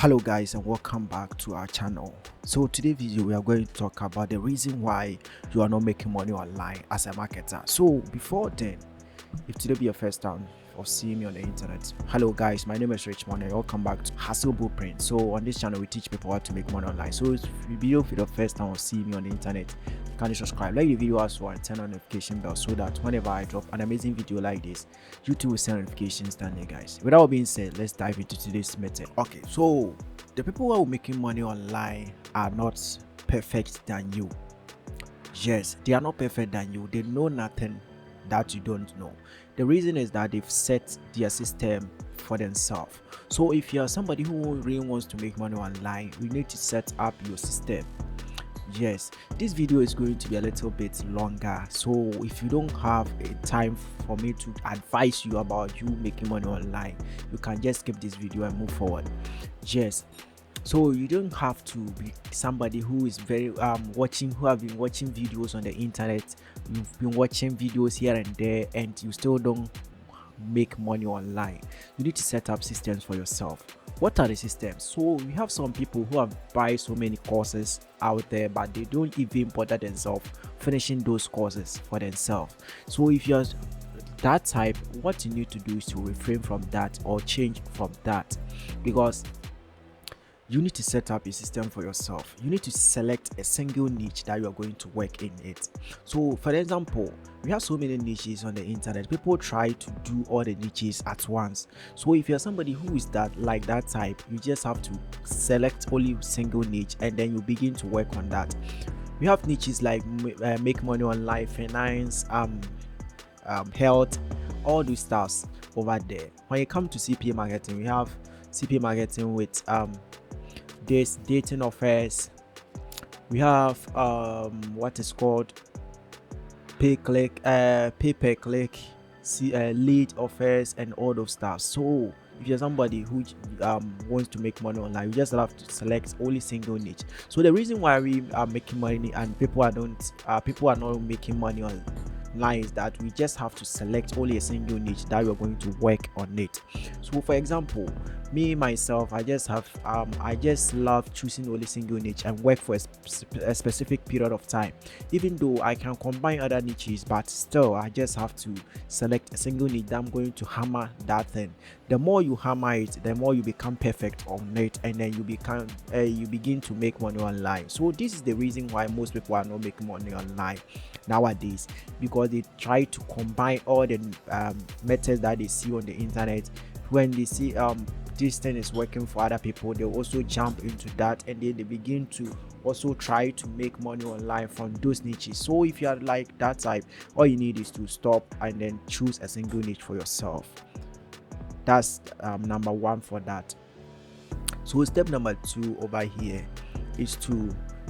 Hello guys, and welcome back to our channel. So today's video we are going to talk about the reason why you are not making money online as a marketer. So before then, if today be your first time of seeing me on the internet, hello guys, my name is Richmond and welcome back to Hustle Blueprint. So on this channel we teach people how to make money online. So if you for the first time of seeing me on the internet, kindly subscribe, like the video as well, and turn on notification bell so that whenever I drop an amazing video like this, YouTube will send notifications down there, guys. With that being said, let's dive into today's method. Okay, so the people who are making money online are not perfect than you. Yes, they are not perfect than you. They know nothing that you don't know. The reason is that they've set their system for themselves. So if you are somebody who really wants to make money online, you need to set up your system. Yes, this video is going to be a little bit longer, so if you don't have a time for me to advise you about you making money online, you can just skip this video and move forward. Yes, so you don't have to be somebody who is very who have been watching videos on the internet. You've been watching videos here and there and you still don't make money online. You need to set up systems for yourself. What are the systems? So we have some people who have buy so many courses out there, but they don't even bother themselves finishing those courses for themselves. So if you're that type, what you need to do is to refrain from that or change from that, because you need to set up a system for yourself. You need to select a single niche that you are going to work in it. So for example, we have so many niches on the internet. People try to do all the niches at once. So if you're somebody who is that type, you just have to select only a single niche and then you begin to work on that. We have niches like make money online, finance, health, all those stuffs over there. When it comes to CPA marketing, we have CPA marketing with this dating offers. We have what is called pay per click, lead offers, and all those stuff. So if you're somebody who wants to make money online, you just have to select only single niche. So the reason why we are making money and people are not making money online is that we just have to select only a single niche that we're going to work on it. So for example, me myself, I just love choosing only single niche and work for a specific period of time. Even though I can combine other niches, but still I just have to select a single niche that I'm going to hammer that thing. The more you hammer it, the more you become perfect on it, and then you begin to make money online. So this is the reason why most people are not making money online nowadays, because they try to combine all the methods that they see on the internet. When they see this thing is working for other people, they also jump into that, and then they begin to also try to make money online from those niches. So if you are like that type, all you need is to stop and then choose a single niche for yourself. That's number one for that. So step number 2 over here is to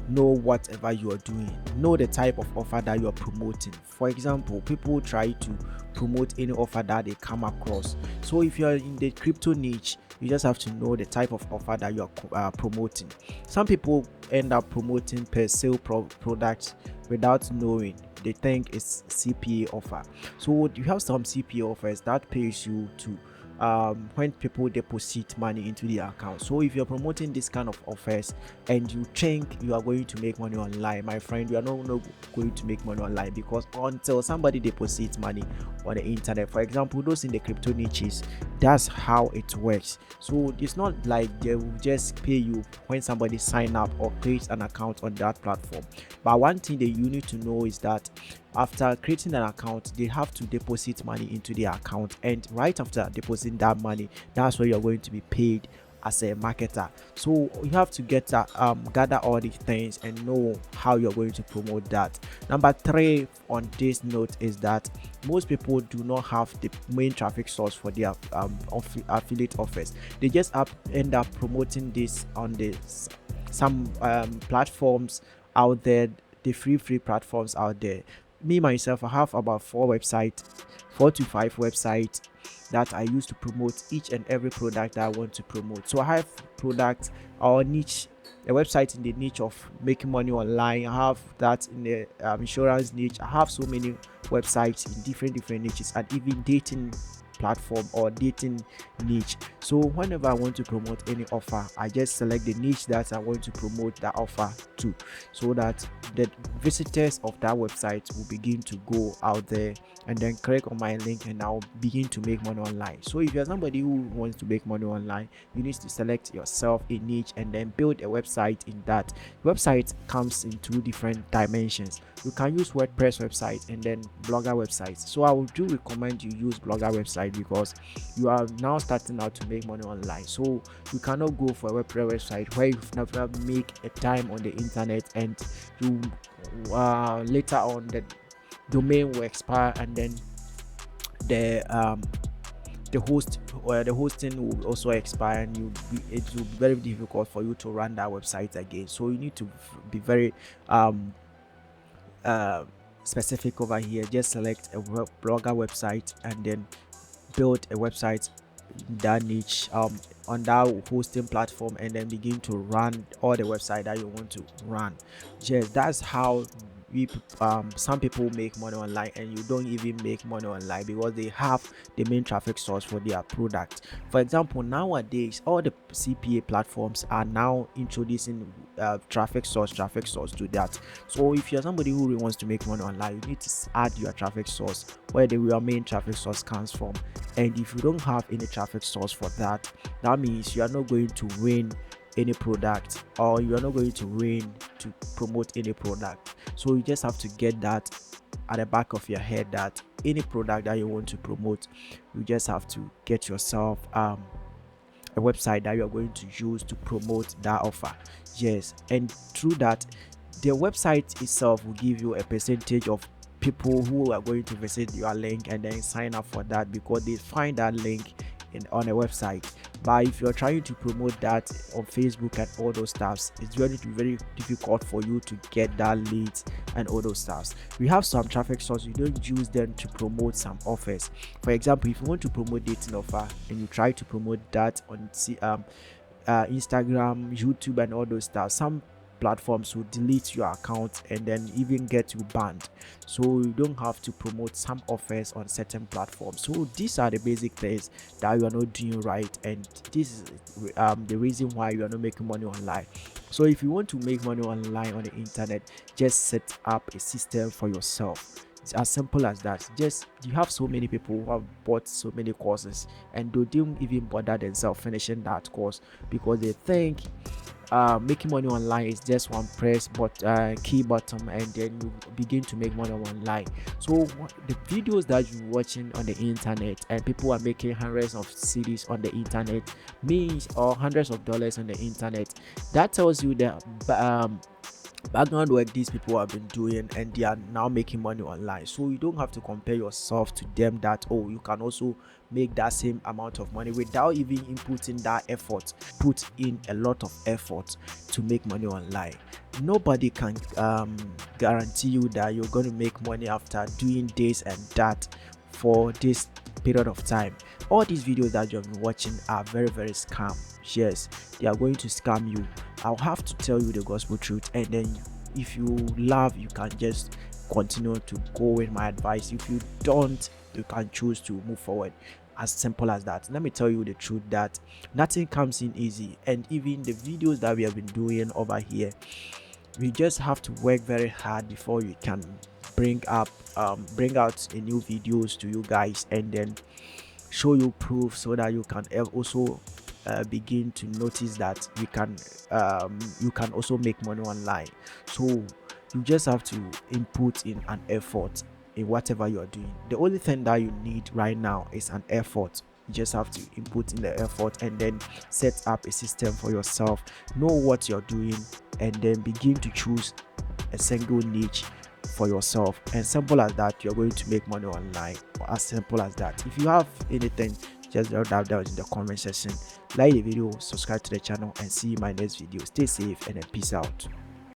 know whatever you are doing. Know the type of offer that you are promoting. For example, people try to promote any offer that they come across. So if you are in the crypto niche, you just have to know the type of offer that you are promoting. Some people end up promoting per sale products without knowing. They think it's CPA offer. So you have some CPA offers that pays you to when people deposit money into the account. So if you're promoting this kind of offers and you think you are going to make money online, my friend, you are not going to make money online, because until somebody deposits money on the internet, for example those in the crypto niches, that's how it works. So it's not like they will just pay you when somebody sign up or creates an account on that platform. But one thing that you need to know is that after creating an account, they have to deposit money into their account, and right after depositing that money, that's where you're going to be paid as a marketer. So you have to gather all these things and know how you're going to promote that. Number 3 on this note is that most people do not have the main traffic source for their affiliate offers. They just end up promoting this on some platforms out there, the free platforms out there. Me myself, I have about 4 to 5 websites that I use to promote each and every product that I want to promote. So I have products or niche, a website in the niche of making money online. I have that in the insurance niche. I have so many websites in different niches, and even dating platform or dating niche. So whenever I want to promote any offer, I just select the niche that I want to promote that offer to, so that the visitors of that website will begin to go out there and then click on my link, and I'll begin to make money online. So if you're somebody who wants to make money online, you need to select yourself a niche and then build a website in that. Website comes in two different dimensions. You can use WordPress website and then Blogger websites. So I would do recommend you use Blogger website because you are now starting out to make money online. So you cannot go for a WordPress website where you've never make a time on the internet, and you later on the domain will expire, and then the host or the hosting will also expire, and it will be very difficult for you to run that website again. So you need to be very specific over here. Just select a blogger website and then build a website in that niche on that hosting platform, and then begin to run all the website that you want to run. Yes, that's how some people make money online, and you don't even make money online because they have the main traffic source for their product. For example, nowadays all the CPA platforms are now introducing traffic source to that. So if you're somebody who really wants to make money online, you need to add your traffic source, where your main traffic source comes from. And if you don't have any traffic source for that, that means you are not going to win any product, or you are not going to win to promote any product. So you just have to get that at the back of your head, that any product that you want to promote, you just have to get yourself a website that you are going to use to promote that offer. Yes, and through that, the website itself will give you a percentage of people who are going to visit your link and then sign up for that, because they find that link on a website. But if you're trying to promote that on Facebook and all those stuffs, it's going to be very difficult for you to get that leads and all those stuffs. We have some traffic sources, you don't use them to promote some offers. For example, if you want to promote dating offer and you try to promote that on Instagram, YouTube and all those stuff, some platforms will delete your account and then even get you banned. So you don't have to promote some offers on certain platforms. So these are the basic things that you are not doing right, and this is the reason why you are not making money online. So if you want to make money online on the internet, just set up a system for yourself. It's as simple as that. Just, you have so many people who have bought so many courses and they don't even bother themselves finishing that course, because they think making money online is just one press key button and then you begin to make money online. So the videos that you're watching on the internet, and people are making hundreds of CDs on the internet, means, or hundreds of dollars on the internet, that tells you that background work these people have been doing, and they are now making money online. So you don't have to compare yourself to them, that you can also make that same amount of money without even inputting that effort. Put in a lot of effort to make money online. Nobody can guarantee you that you're going to make money after doing this and that for this period of time. All these videos that you've been watching are very, very scam. Yes, they are going to scam you. I'll have to tell you the gospel truth, and then if you love, you can just continue to go with my advice. If you don't, you can choose to move forward. As simple as that. Let me tell you the truth, that nothing comes in easy, and even the videos that we have been doing over here, we just have to work very hard before you can bring out a new videos to you guys, and then show you proof, so that you can also begin to notice that you can also make money online. So you just have to input in an effort in whatever you are doing. The only thing that you need right now is an effort. You just have to input in the effort and then set up a system for yourself, know what you're doing, and then begin to choose a single niche for yourself. And simple as that, you're going to make money online. As simple as that. If you have anything, just drop that down in the comment section. Like the video, subscribe to the channel, and see you in my next video. Stay safe and peace out.